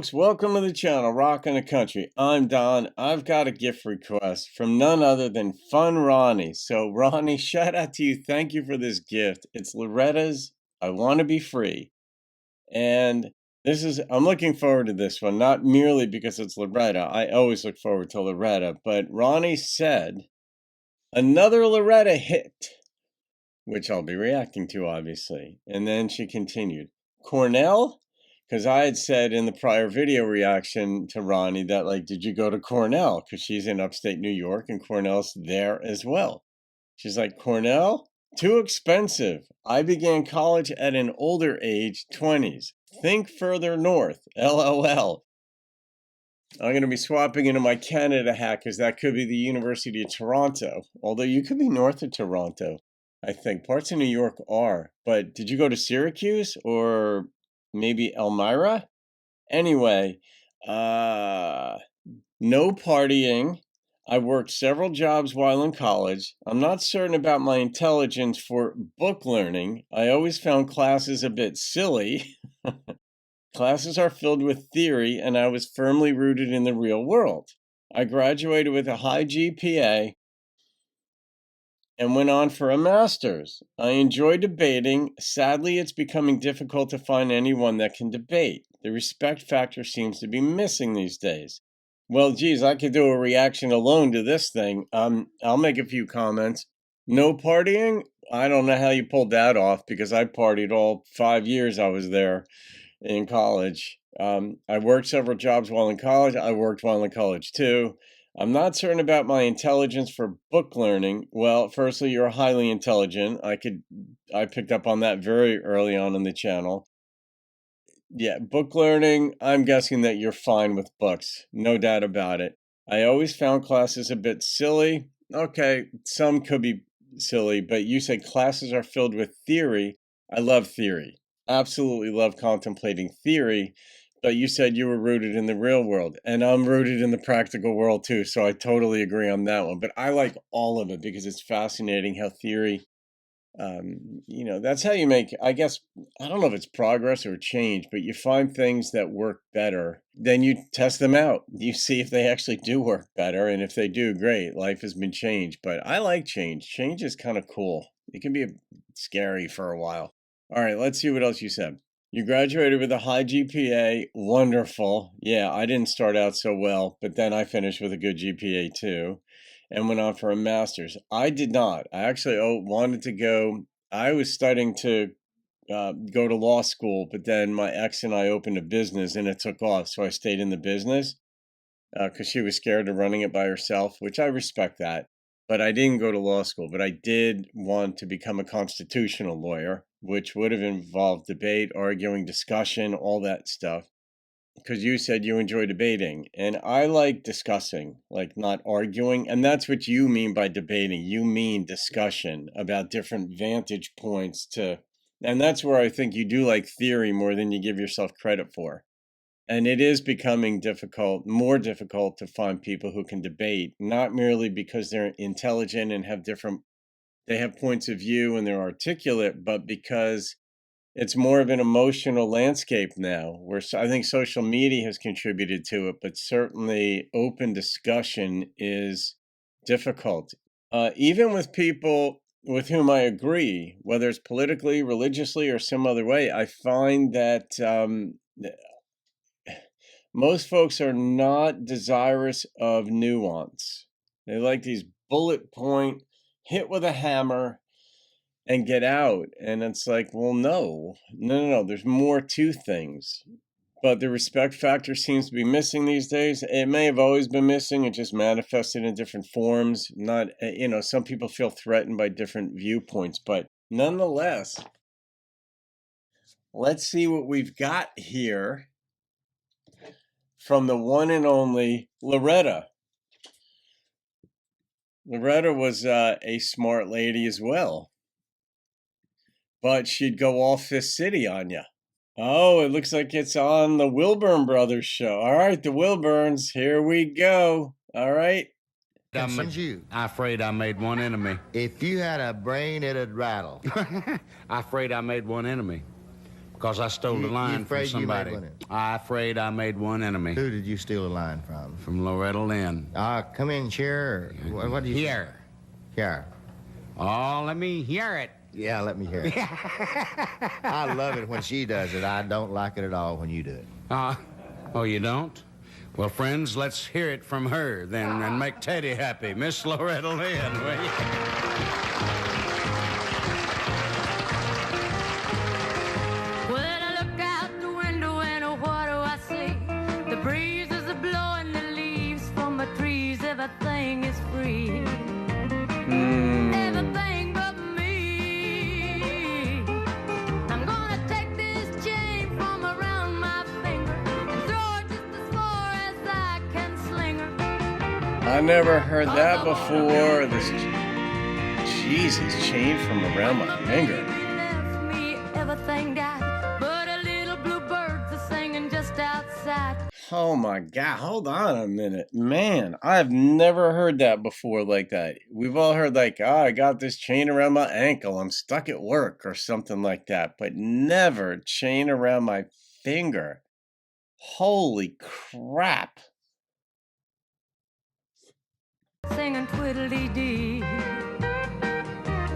folks, welcome to the channel, Rockin' the Country. I'm Don. I've got a gift request from none other than funRonni. So, Ronnie, shout out to you. Thank you for this gift. It's Loretta's I Want to Be Free. And I'm looking forward to this one, not merely because it's Loretta. I always look forward to Loretta. But Ronnie said, another Loretta hit, which I'll be reacting to, obviously. And then she continued, Cornell? Because I had said in the prior video reaction to Ronnie that, like, did you go to Cornell? Because she's in upstate New York and Cornell's there as well. She's like, Cornell? Too expensive. I began college at an older age, 20s. Think further north. LOL. I'm going to be swapping into my Canada hat because that could be the University of Toronto. Although you could be north of Toronto. I think parts of New York are. But did you go to Syracuse or maybe Elmira? Anyway, no partying. I worked several jobs while in college. I'm not certain about my intelligence for book learning. I always found classes a bit silly. Classes are filled with theory, and I was firmly rooted in the real world. I graduated with a high GPA and went on for a master's. I enjoy debating. Sadly, it's becoming difficult to find anyone that can debate. The respect factor seems to be missing these days. Well, geez, I could do a reaction alone to this thing. I'll make a few comments. No partying? I don't know how you pulled that off because I partied all 5 years I was there in college. I worked several jobs while in college. I worked while in college too. I'm not certain about my intelligence for book learning. Well, firstly, you're highly intelligent. I picked up on that very early on in the channel. Yeah, book learning, I'm guessing that you're fine with books. No doubt about it. I always found classes a bit silly. Okay, some could be silly, but you said classes are filled with theory. I love theory. Absolutely love contemplating theory. But you said you were rooted in the real world, and I'm rooted in the practical world too. So I totally agree on that one. But I like all of it because it's fascinating how theory, that's how you make, I guess, I don't know if it's progress or change, but you find things that work better. Then you test them out. You see if they actually do work better. And if they do, great. Life has been changed. But I like change. Change is kind of cool. It can be scary for a while. All right, let's see what else you said. You graduated with a high GPA. Wonderful. Yeah, I didn't start out so well, but then I finished with a good GPA too and went on for a master's. I did not. I actually wanted to go. I was studying to go to law school, but then my ex and I opened a business and it took off. So I stayed in the business because she was scared of running it by herself, which I respect that. But I didn't go to law school, but I did want to become a constitutional lawyer, which would have involved debate, arguing, discussion, all that stuff. Because you said you enjoy debating, and I like discussing, like not arguing. And that's what you mean by debating. You mean discussion about different vantage points and that's where I think you do like theory more than you give yourself credit for. And it is becoming more difficult to find people who can debate, not merely because they're intelligent and they have points of view and they're articulate, but because it's more of an emotional landscape now, where I think social media has contributed to it, but certainly open discussion is difficult. Even with people with whom I agree, whether it's politically, religiously, or some other way, I find that most folks are not desirous of nuance. They like these bullet point, hit with a hammer, and get out. And it's like, well, no. There's more to things. But the respect factor seems to be missing these days. It may have always been missing. It just manifested in different forms. Not, some people feel threatened by different viewpoints. But nonetheless, let's see what we've got here from the one and only Loretta. Loretta was a smart lady as well, but she'd go all Fifth City on you. Oh, it looks like it's on the Wilburn Brothers show. All right, the Wilburns, here we go. All right. I'm afraid I made one enemy. If you had a brain, it'd rattle. I'm afraid I made one enemy. Because I stole the line from somebody. I'm afraid I made one enemy. Who did you steal the line from? From Loretta Lynn. Come in, chair. What did you Here. Here. Oh, let me hear it. Yeah, let me hear it. I love it when she does it. I don't like it at all when you do it. Oh, you don't? Well, friends, let's hear it from her then and make Teddy happy. Miss Loretta Lynn, will you? When I look out the window and what do I see? The breezes are blowing the leaves from the trees. Everything is free. Everything but me. I'm gonna take this chain from around my finger and throw it just as far as I can sling her. I never heard that before. This Jesus chain from around my finger. Left me, everything died, but a little blue bird's a singing just outside. Oh my God, hold on a minute. Man, I've never heard that before like that. We've all heard like, oh, I got this chain around my ankle. I'm stuck at work or something like that, but never chain around my finger. Holy crap. Singing twiddly-dee.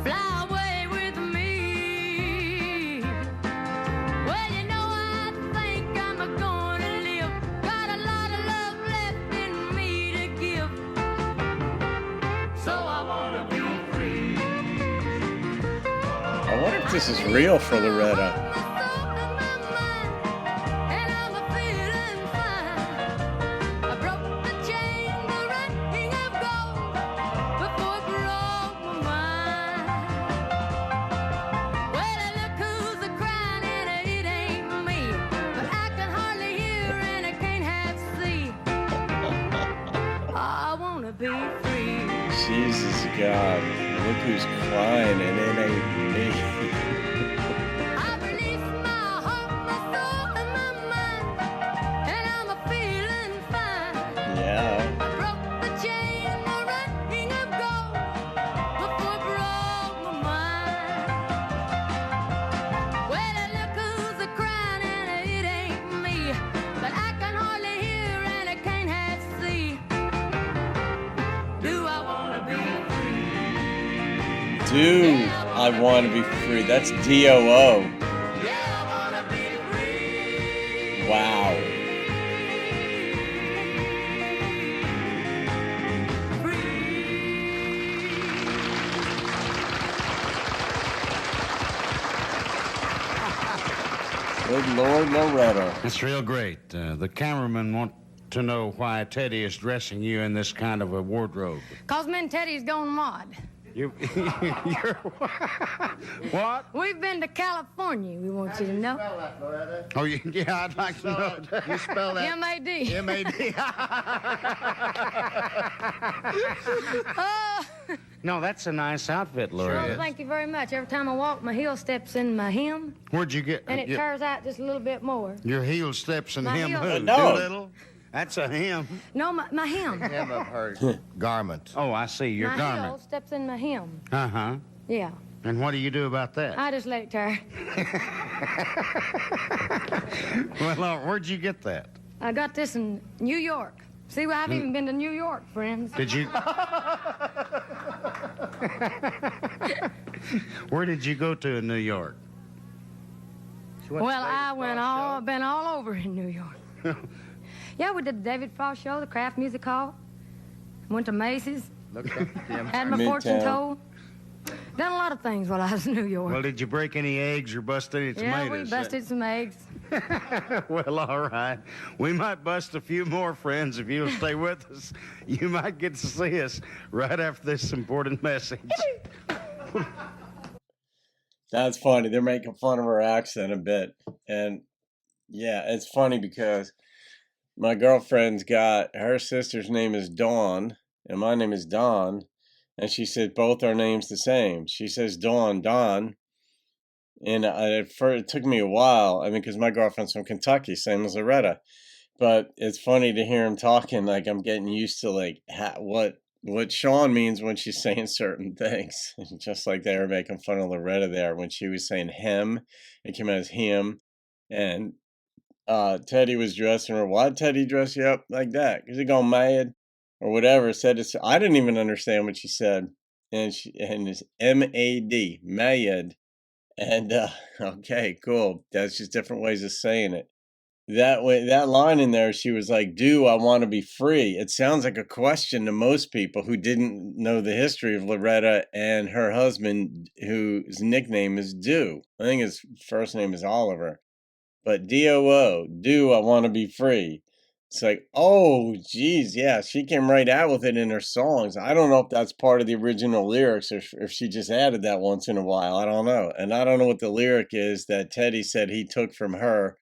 Fly away with me. Well, you know, I think I'm gonna live. Got a lot of love left in me to give. So I wanna be free. I wonder if this is real for Loretta. And I'm feeling fine. I broke the chain, the ring of gold, before it broke my mind. Well, look who's a crying and it ain't me, but I can hardly hear and I can't half see. I wanna be free. Jesus God, look who's crying and it ain't me. I release my heart, my soul, and my mind, and I'm feeling fine. Yeah. I broke the chain, the ring of gold, before it broke my mind. Well, look who's a crying and it ain't me, but I can hardly hear and I can't half see. Do I wanna be free? Do I want to be free? That's D-O-O. Yeah, I wanna be free. Wow. Good Lord, Loretta. It's real great. The cameramen want to know why Teddy is dressing you in this kind of a wardrobe. Cause me and Teddy's going mod. You're what? We've been to California, we want you to know. Spell that, Loretta. Oh, yeah, I'd like to know. You spell that. M-A-D. M-A-D. Oh, No, that's a nice outfit, well, Loretta. thank you very much. Every time I walk, my heel steps in my hem, Where'd you get and it tears out just a little bit more. your heel steps in My him heel- who? No. Doolittle? That's a him. No, my hem. Hem of her garment. Oh, I see, your My heel garment. steps in my hem. Uh-huh. Yeah, And what do you do about that? I just let it tear. Well, where'd you get that? I got this in New York. See, I've even been to New York, friends. Did you? Where did you go to in New York? Well, I've been all over in New York. Yeah, we did the David Frost Show, the Kraft Music Hall. Went to Macy's, Look up at them. had my fortune Midtown. told. Done a lot of things while I was in New York. Well, did you break any eggs or bust any yeah, tomatoes? we busted some eggs. Well, all right. We might bust a few more, friends, if you'll stay with us. You might get to see us right after this important message. That's funny. They're making fun of her accent a bit. And yeah, it's funny because my girlfriend's got her sister's name is Dawn and my name is Don. And she said both our names the same. She says Dawn, Don. And it took me a while. I mean, because my girlfriend's from Kentucky, same as Loretta. But it's funny to hear him talking. Like I'm getting used to like what Sean means when she's saying certain things. Just like they were making fun of Loretta there when she was saying him, it came out as him. and Teddy was dressing her. Why'd Teddy dress you up like that? Cause he gone mad or whatever. Said it's. I didn't even understand what she said, and it's MAD, mad. And okay, cool. That's just different ways of saying it. That way, that line in there, she was like, "Do I want to be free?" It sounds like a question to most people who didn't know the history of Loretta and her husband, whose nickname is Do. I think his first name is Oliver, but DOO, Do I want to be free? It's like, oh, geez, yeah, she came right out with it in her songs. I don't know if that's part of the original lyrics or if she just added that once in a while. I don't know. And I don't know what the lyric is that Teddy said he took from her,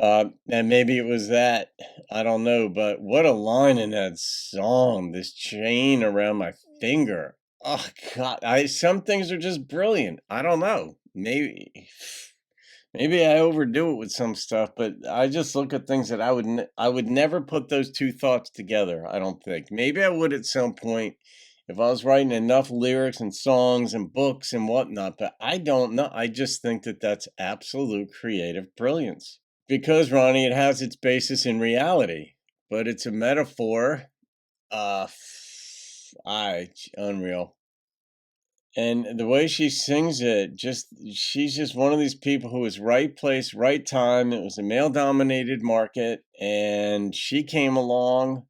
and maybe it was that. I don't know, but what a line in that song! This chain around my finger. Oh God, I some things are just brilliant. I don't know. Maybe I overdo it with some stuff, but I just look at things that I would never put those two thoughts together. I don't think. Maybe I would at some point if I was writing enough lyrics and songs and books and whatnot, but I don't know. I just think that that's absolute creative brilliance. Because, Ronnie, it has its basis in reality, but it's a metaphor. Unreal. And the way she sings it, just she's just one of these people who was right place, right time. It was a male-dominated market, and she came along,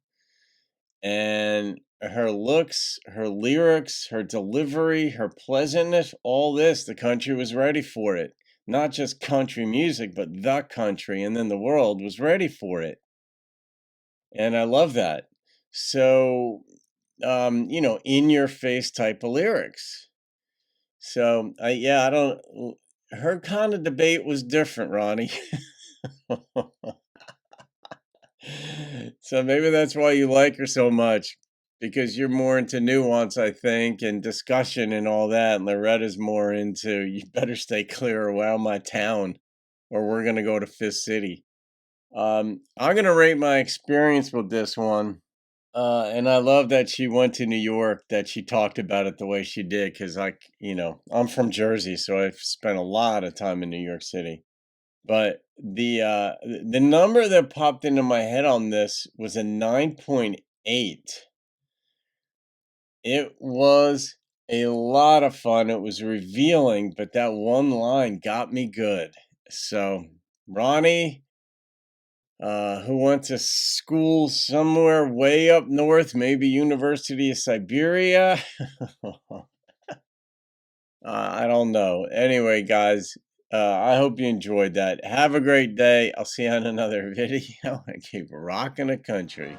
and her looks, her lyrics, her delivery, her pleasantness, all this, the country was ready for it. Not just country music, but the country, and then the world was ready for it. And I love that. So, in your face type of lyrics. So, I don't. Her kind of debate was different, Ronnie. So maybe that's why you like her so much, because you're more into nuance, I think, and discussion and all that. And Loretta's more into you better stay clear around my town, or we're gonna go to Fifth City. I'm gonna rate my experience with this one. And I love that she went to New York, that she talked about it the way she did, because I'm from Jersey, so I've spent a lot of time in New York City. But the number that popped into my head on this was a 9.8. It was a lot of fun. It was revealing, but that one line got me good. So, Ronnie, who went to school somewhere way up north, maybe University of Siberia. I don't know. Anyway, guys, I hope you enjoyed that. Have a great day. I'll see you on another video and keep rocking the country.